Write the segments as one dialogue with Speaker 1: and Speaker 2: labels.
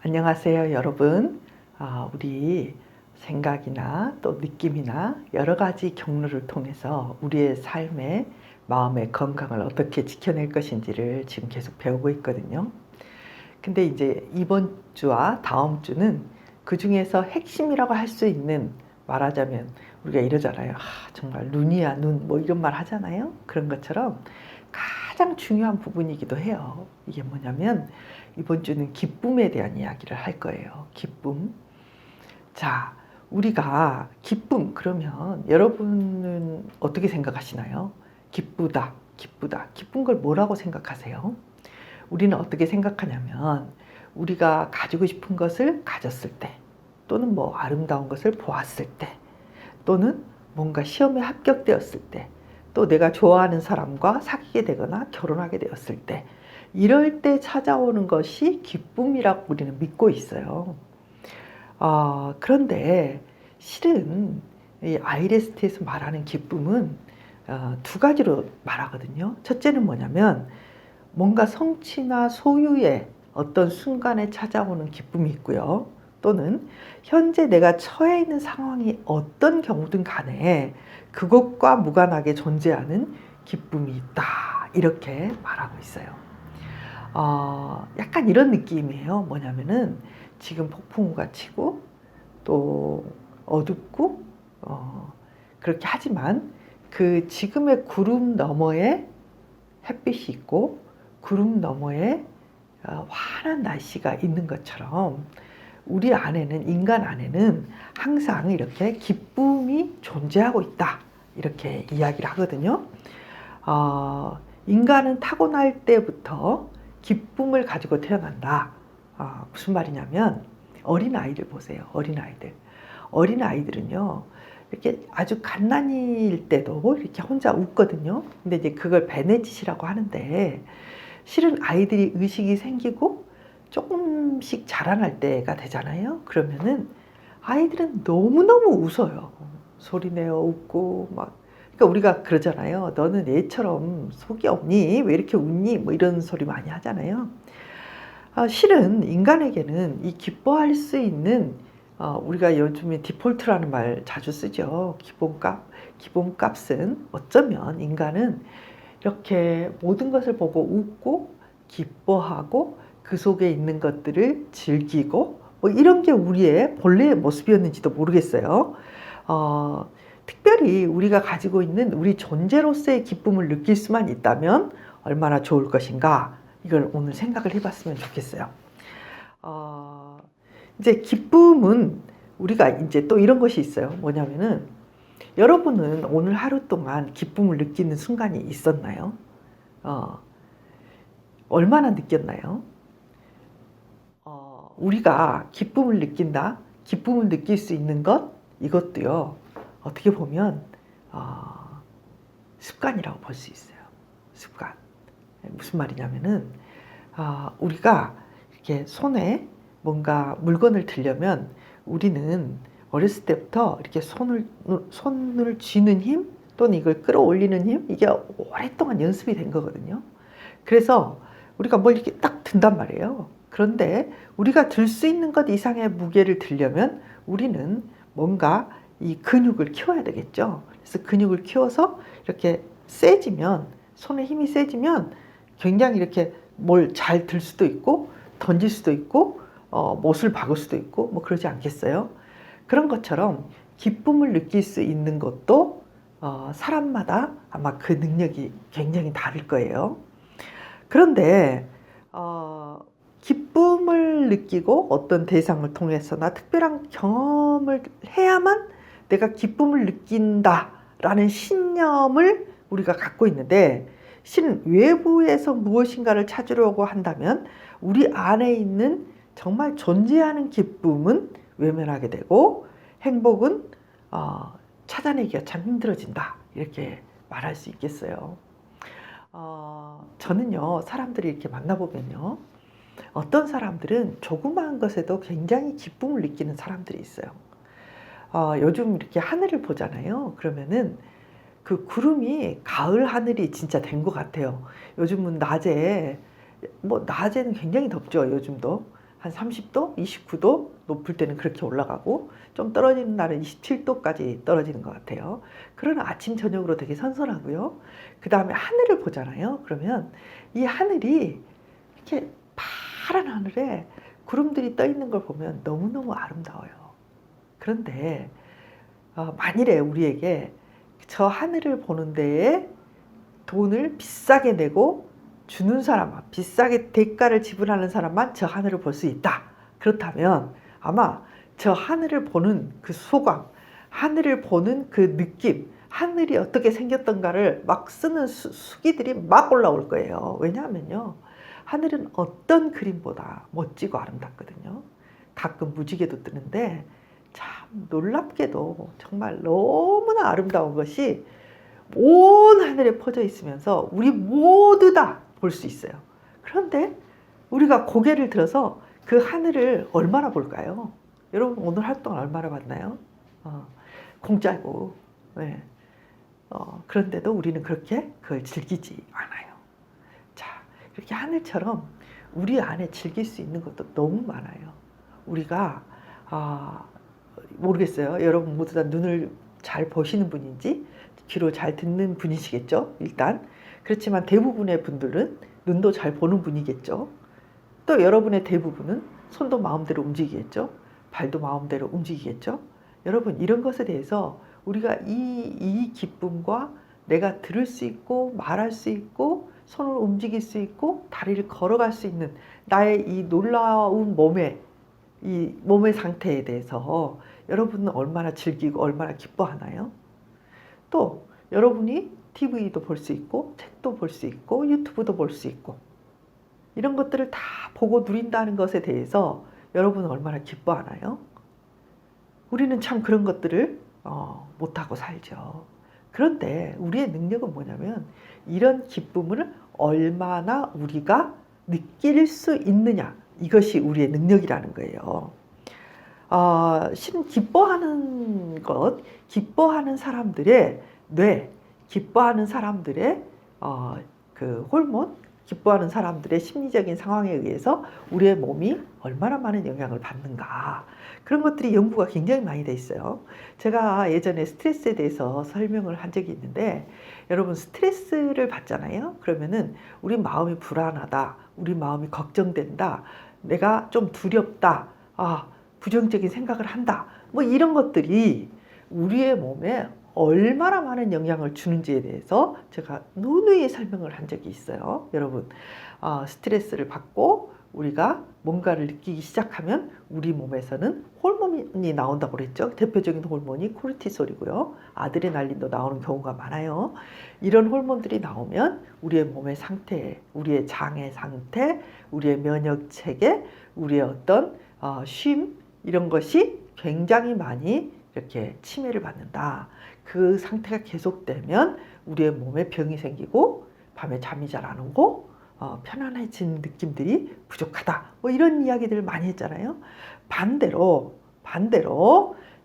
Speaker 1: 안녕하세요, 여러분. 우리 생각이나 또 느낌이나 여러 가지 경로를 통해서 우리의 삶의 마음의 건강을 어떻게 지켜낼 것인지를 지금 계속 배우고 있거든요. 근데 이제 이번 주와 다음 주는 그 중에서 핵심이라고 할 수 있는, 말하자면 우리가 이러잖아요. 정말 눈이야, 눈, 뭐 이런 말 하잖아요. 그런 것처럼 가장 중요한 부분이기도 해요. 이게 뭐냐면 이번 주는 기쁨에 대한 이야기를 할 거예요. 기쁨. 자, 우리가 기쁨 그러면 여러분은 어떻게 생각하시나요? 기쁘다, 기쁘다. 기쁜 걸 뭐라고 생각하세요? 우리는 어떻게 생각하냐면 우리가 가지고 싶은 것을 가졌을 때, 또는 뭐 아름다운 것을 보았을 때, 또는 뭔가 시험에 합격되었을 때, 또 내가 좋아하는 사람과 사귀게 되거나 결혼하게 되었을 때, 이럴 때 찾아오는 것이 기쁨이라고 우리는 믿고 있어요. 그런데 실은 이 아이레스트에서 말하는 기쁨은 두 가지로 말하거든요. 첫째는 뭐냐면 뭔가 성취나 소유의 어떤 순간에 찾아오는 기쁨이 있고요. 또는 현재 내가 처해 있는 상황이 어떤 경우든 간에 그것과 무관하게 존재하는 기쁨이 있다. 이렇게 말하고 있어요. 약간 이런 느낌이에요. 뭐냐면은 지금 폭풍우가 치고 또 어둡고 그렇게 하지만 그 지금의 구름 너머에 햇빛이 있고 구름 너머에 환한 날씨가 있는 것처럼 우리 안에는, 인간 안에는 항상 이렇게 기쁨이 존재하고 있다. 이렇게 이야기를 하거든요. 인간은 타고날 때부터 기쁨을 가지고 태어난다. 무슨 말이냐면 어린아이들 보세요. 어린아이들은요. 이렇게 아주 갓난이일 때도 이렇게 혼자 웃거든요. 근데 이제 그걸 배내짓이라고 하는데 실은 아이들이 의식이 생기고 조금씩 자라날 때가 되잖아요. 그러면은 아이들은 너무너무 웃어요. 소리내어 웃고 막. 그러니까 우리가 그러잖아요. 너는 얘처럼 속이 없니? 왜 이렇게 웃니? 뭐 이런 소리 많이 하잖아요. 실은 인간에게는 이 기뻐할 수 있는 우리가 요즘에 디폴트라는 말 자주 쓰죠. 기본값은 어쩌면 인간은 이렇게 모든 것을 보고 웃고 기뻐하고 그 속에 있는 것들을 즐기고 뭐 이런 게 우리의 본래의 모습이었는지도 모르겠어요. 특별히 우리가 가지고 있는 우리 존재로서의 기쁨을 느낄 수만 있다면 얼마나 좋을 것인가, 이걸 오늘 생각을 해봤으면 좋겠어요. 이제 기쁨은 우리가 이제 또 이런 것이 있어요. 뭐냐면은 여러분은 오늘 하루 동안 기쁨을 느끼는 순간이 있었나요? 얼마나 느꼈나요? 우리가 기쁨을 느낀다, 기쁨을 느낄 수 있는 것, 이것도요, 어떻게 보면 습관이라고 볼 수 있어요. 습관. 무슨 말이냐면은 우리가 이렇게 손에 뭔가 물건을 들려면 우리는 어렸을 때부터 이렇게 손을 쥐는 힘 또는 이걸 끌어올리는 힘, 이게 오랫동안 연습이 된 거거든요. 그래서 우리가 뭘 이렇게 딱 든단 말이에요. 그런데 우리가 들 수 있는 것 이상의 무게를 들려면 우리는 뭔가 이 근육을 키워야 되겠죠. 그래서 근육을 키워서 이렇게 세지면, 손에 힘이 세지면 굉장히 이렇게 뭘 잘 들 수도 있고 던질 수도 있고 못을 박을 수도 있고 뭐 그러지 않겠어요? 그런 것처럼 기쁨을 느낄 수 있는 것도 사람마다 아마 그 능력이 굉장히 다를 거예요. 그런데 기쁨을 느끼고 어떤 대상을 통해서나 특별한 경험을 해야만 내가 기쁨을 느낀다라는 신념을 우리가 갖고 있는데, 실은 외부에서 무엇인가를 찾으려고 한다면 우리 안에 있는 정말 존재하는 기쁨은 외면하게 되고 행복은 찾아내기가 참 힘들어진다. 이렇게 말할 수 있겠어요. 저는요, 사람들이 이렇게 만나보면요, 어떤 사람들은 조그마한 것에도 굉장히 기쁨을 느끼는 사람들이 있어요. 요즘 이렇게 하늘을 보잖아요. 그러면은 그 구름이 가을 하늘이 진짜 된 것 같아요. 요즘은 낮에, 뭐 낮에는 굉장히 덥죠. 요즘도 한 30도, 29도 높을 때는 그렇게 올라가고 좀 떨어지는 날은 27도까지 떨어지는 것 같아요. 그러나 아침 저녁으로 되게 선선하고요. 그 다음에 하늘을 보잖아요. 그러면 이 하늘이 이렇게 파란 하늘에 구름들이 떠 있는 걸 보면 너무너무 아름다워요. 그런데 만일에 우리에게 저 하늘을 보는 데에 돈을 비싸게 내고 주는 사람만, 비싸게 대가를 지불하는 사람만 저 하늘을 볼 수 있다. 그렇다면 아마 저 하늘을 보는 그 소감, 하늘을 보는 그 느낌, 하늘이 어떻게 생겼던가를 막 쓰는 수기들이 막 올라올 거예요. 왜냐하면요, 하늘은 어떤 그림보다 멋지고 아름답거든요. 가끔 무지개도 뜨는데 참 놀랍게도 정말 너무나 아름다운 것이 온 하늘에 퍼져 있으면서 우리 모두 다 볼 수 있어요. 그런데 우리가 고개를 들어서 그 하늘을 얼마나 볼까요? 여러분 오늘 활동 얼마나 봤나요? 공짜고. 네. 그런데도 우리는 그렇게 그걸 즐기지 않아요. 자, 이렇게 하늘처럼 우리 안에 즐길 수 있는 것도 너무 많아요. 우리가 모르겠어요. 여러분 모두 다 눈을 잘 보시는 분인지 귀로 잘 듣는 분이시겠죠. 일단 그렇지만 대부분의 분들은 눈도 잘 보는 분이겠죠. 또 여러분의 대부분은 손도 마음대로 움직이겠죠. 발도 마음대로 움직이겠죠. 여러분 이런 것에 대해서 우리가 이 기쁨과 내가 들을 수 있고 말할 수 있고 손을 움직일 수 있고 다리를 걸어갈 수 있는 나의 이 놀라운 이 몸의 상태에 대해서 여러분은 얼마나 즐기고 얼마나 기뻐하나요? 또 여러분이 TV도 볼 수 있고 책도 볼 수 있고 유튜브도 볼 수 있고 이런 것들을 다 보고 누린다는 것에 대해서 여러분은 얼마나 기뻐하나요? 우리는 참 그런 것들을 못하고 살죠. 그런데 우리의 능력은 뭐냐면 이런 기쁨을 얼마나 우리가 느낄 수 있느냐, 이것이 우리의 능력이라는 거예요. 실은 기뻐하는 것, 기뻐하는 사람들의 뇌, 기뻐하는 사람들의 그 호르몬, 기뻐하는 사람들의 심리적인 상황에 의해서 우리의 몸이 얼마나 많은 영향을 받는가, 그런 것들이 연구가 굉장히 많이 돼 있어요. 제가 예전에 스트레스에 대해서 설명을 한 적이 있는데, 여러분 스트레스를 받잖아요. 그러면은 우리 마음이 불안하다, 우리 마음이 걱정된다, 내가 좀 두렵다, 부정적인 생각을 한다, 뭐 이런 것들이 우리의 몸에 얼마나 많은 영향을 주는지에 대해서 제가 누누이 설명을 한 적이 있어요. 여러분 스트레스를 받고 우리가 뭔가를 느끼기 시작하면 우리 몸에서는 호르몬이 나온다고 그랬죠. 대표적인 호르몬이 코르티솔이고요. 아드레날린도 나오는 경우가 많아요. 이런 호르몬들이 나오면 우리의 몸의 상태, 우리의 장의 상태, 우리의 면역 체계, 우리의 어떤 쉼, 이런 것이 굉장히 많이 이렇게 침해를 받는다. 그 상태가 계속되면 우리의 몸에 병이 생기고 밤에 잠이 잘 안 오고 편안해진 느낌들이 부족하다. 뭐 이런 이야기들을 많이 했잖아요. 반대로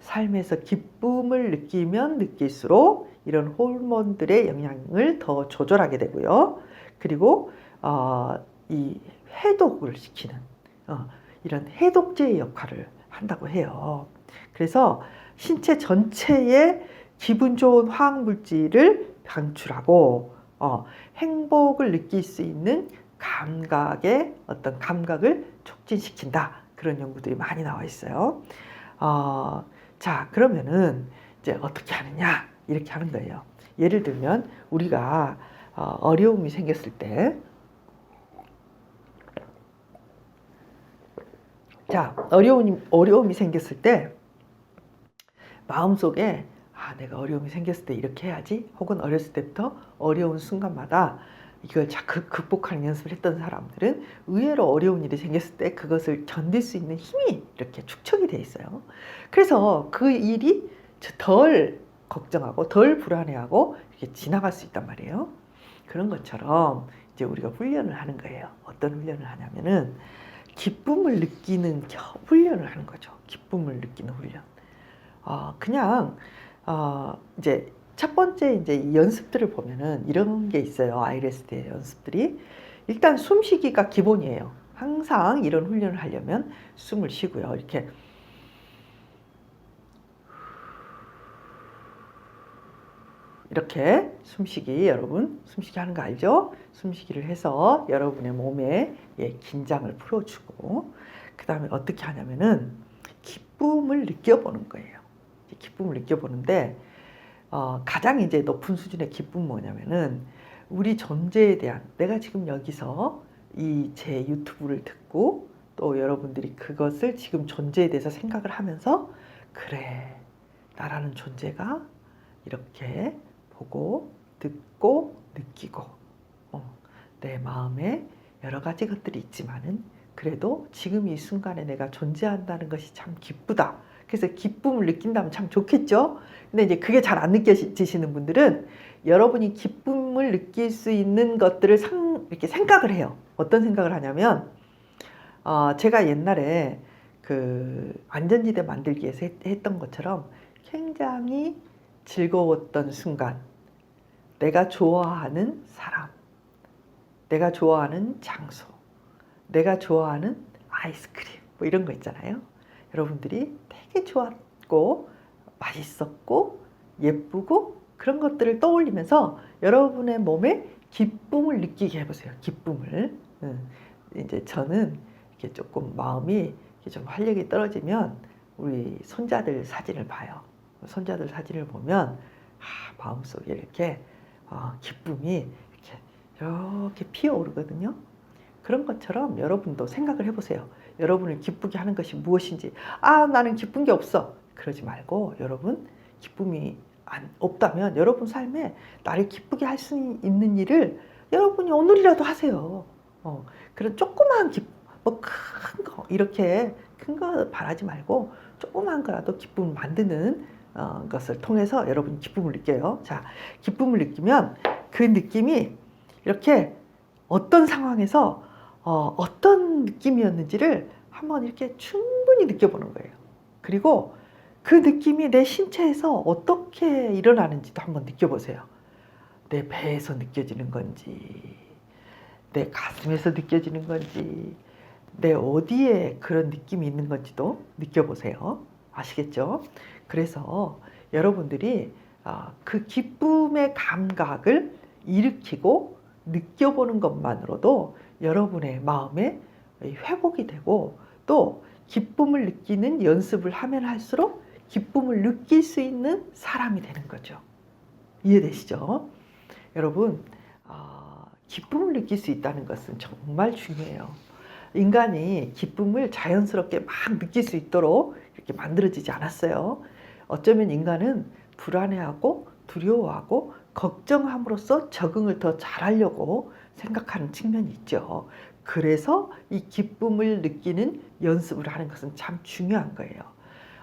Speaker 1: 삶에서 기쁨을 느끼면 느낄수록 이런 호르몬들의 영향을 더 조절하게 되고요. 그리고 이 해독을 시키는 이런 해독제의 역할을 한다고 해요. 그래서 신체 전체에 기분 좋은 화학 물질을 방출하고 행복을 느낄 수 있는 감각의 어떤 감각을 촉진시킨다. 그런 연구들이 많이 나와 있어요. 자, 그러면은 이제 어떻게 하느냐, 이렇게 하는 거예요. 예를 들면 우리가 어려움이 생겼을 때, 자, 어려움이 생겼을 때 마음속에 내가 어려움이 생겼을 때 이렇게 해야지, 혹은 어렸을 때부터 어려운 순간마다 이걸 자꾸 극복하는 연습을 했던 사람들은 의외로 어려운 일이 생겼을 때 그것을 견딜 수 있는 힘이 이렇게 축적이 돼 있어요. 그래서 그 일이 덜 걱정하고 덜 불안해하고 이렇게 지나갈 수 있단 말이에요. 그런 것처럼 이제 우리가 훈련을 하는 거예요. 어떤 훈련을 하냐면은 기쁨을 느끼는 훈련을 하는 거죠. 기쁨을 느끼는 훈련. 그냥 이제 첫 번째 이제 이 연습들을 보면은 이런 게 있어요. 아이레스트의 연습들이. 일단 숨쉬기가 기본이에요. 항상 이런 훈련을 하려면 숨을 쉬고요. 이렇게 이렇게 숨쉬기, 여러분 숨쉬기 하는 거 알죠? 숨쉬기를 해서 여러분의 몸에 긴장을 풀어주고, 그 다음에 어떻게 하냐면은 기쁨을 느껴보는 거예요. 기쁨을 느껴보는데 가장 이제 높은 수준의 기쁨은 뭐냐면은 우리 존재에 대한, 내가 지금 여기서 이 제 유튜브를 듣고 또 여러분들이 그것을 지금 존재에 대해서 생각을 하면서, 그래, 나라는 존재가 이렇게 보고 듣고 느끼고 내 마음에 여러 가지 것들이 있지만은 그래도 지금 이 순간에 내가 존재한다는 것이 참 기쁘다. 그래서 기쁨을 느낀다면 참 좋겠죠. 근데 이제 그게 잘 안 느껴지시는 분들은 여러분이 기쁨을 느낄 수 있는 것들을 이렇게 생각을 해요. 어떤 생각을 하냐면 제가 옛날에 그 안전지대 만들기 위해서 했던 것처럼 굉장히 즐거웠던 순간, 내가 좋아하는 사람, 내가 좋아하는 장소, 내가 좋아하는 아이스크림, 뭐 이런 거 있잖아요. 여러분들이 되게 좋았고 맛있었고 예쁘고 그런 것들을 떠올리면서 여러분의 몸에 기쁨을 느끼게 해보세요. 기쁨을. 이제 저는 이렇게 조금 마음이 이렇게 좀 활력이 떨어지면 우리 손자들 사진을 봐요. 손자들 사진을 보면 마음속에 이렇게 기쁨이 이렇게 피어오르거든요. 그런 것처럼 여러분도 생각을 해보세요. 여러분을 기쁘게 하는 것이 무엇인지. 나는 기쁜 게 없어, 그러지 말고, 여러분 기쁨이 없다면 여러분 삶에 나를 기쁘게 할 수 있는 일을 여러분이 오늘이라도 하세요. 그런 조그마한 뭐 큰 거, 이렇게 큰 거 바라지 말고 조그마한 거라도 기쁨을 만드는 것을 통해서 여러분이 기쁨을 느껴요. 자, 기쁨을 느끼면 그 느낌이 이렇게 어떤 상황에서 어떤 느낌이었는지를 한번 이렇게 충분히 느껴보는 거예요. 그리고 그 느낌이 내 신체에서 어떻게 일어나는지도 한번 느껴보세요. 내 배에서 느껴지는 건지, 내 가슴에서 느껴지는 건지, 내 어디에 그런 느낌이 있는 건지도 느껴보세요. 아시겠죠? 그래서 여러분들이 그 기쁨의 감각을 일으키고 느껴보는 것만으로도 여러분의 마음에 회복이 되고, 또 기쁨을 느끼는 연습을 하면 할수록 기쁨을 느낄 수 있는 사람이 되는 거죠. 이해되시죠? 여러분, 기쁨을 느낄 수 있다는 것은 정말 중요해요. 인간이 기쁨을 자연스럽게 막 느낄 수 있도록 이렇게 만들어지지 않았어요. 어쩌면 인간은 불안해하고 두려워하고 걱정함으로써 적응을 더 잘하려고 생각하는 측면이 있죠. 그래서 이 기쁨을 느끼는 연습을 하는 것은 참 중요한 거예요.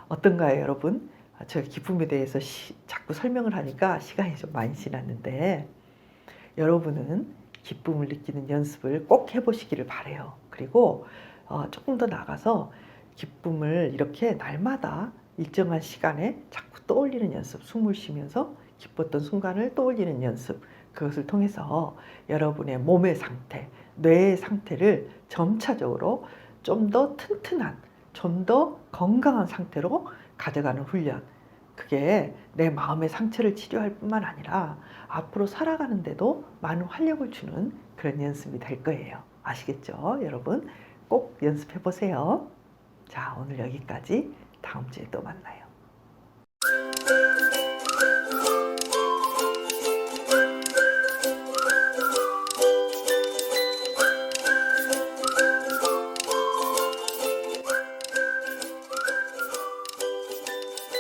Speaker 1: 어떤가요, 여러분? 제가 기쁨에 대해서 자꾸 설명을 하니까 시간이 좀 많이 지났는데, 여러분은 기쁨을 느끼는 연습을 꼭 해보시기를 바라요. 그리고 조금 더 나가서 기쁨을 이렇게 날마다 일정한 시간에 자꾸 떠올리는 연습, 숨을 쉬면서 기뻤던 순간을 떠올리는 연습, 그것을 통해서 여러분의 몸의 상태, 뇌의 상태를 점차적으로 좀 더 튼튼한, 좀 더 건강한 상태로 가져가는 훈련, 그게 내 마음의 상처를 치료할 뿐만 아니라 앞으로 살아가는데도 많은 활력을 주는 그런 연습이 될 거예요. 아시겠죠? 여러분 꼭 연습해 보세요. 자, 오늘 여기까지. 다음 주에 또 만나요.